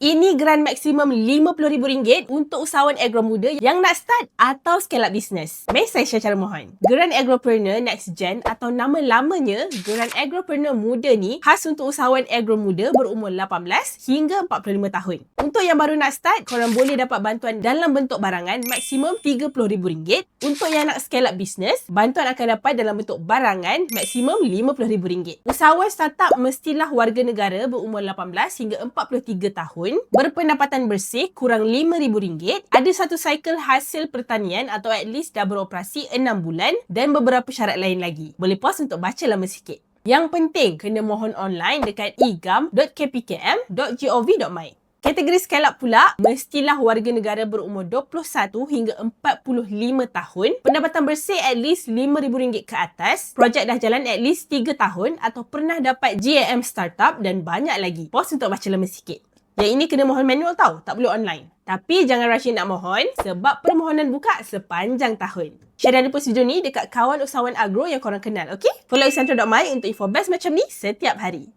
Ini grant maksimum RM50,000 untuk usahawan agro muda yang nak start atau scale up business. Mari saya share cara mohon. Grant Agropreneur Next Gen atau nama lamanya Grant Agropreneur Muda ni khas untuk usahawan agro muda berumur 18 hingga 45 tahun. Untuk yang baru nak start, korang boleh dapat bantuan dalam bentuk barangan maksimum RM30,000. Untuk yang nak scale up business, bantuan akan dapat dalam bentuk barangan maksimum RM50,000. Usahawan startup mestilah warga negara berumur 18 hingga 43 tahun, berpendapatan bersih kurang RM5,000, ada satu cycle hasil pertanian atau at least dah beroperasi 6 bulan dan beberapa syarat lain lagi. Boleh pause untuk baca lama sikit. Yang penting, kena mohon online dekat egam.kpkm.gov.my. Kategori scale up pula, mestilah warga negara berumur 21 hingga 45 tahun, pendapatan bersih at least RM5,000 ke atas, projek dah jalan at least 3 tahun atau pernah dapat GAM startup dan banyak lagi. Pause untuk baca lama sikit. Yang ini kena mohon manual tau, tak boleh online. Tapi jangan rush nak mohon sebab permohonan buka sepanjang tahun. Share dan repost video ni dekat kawan usahawan agro yang korang kenal, okey? Follow isantro.my untuk info best macam ni setiap hari.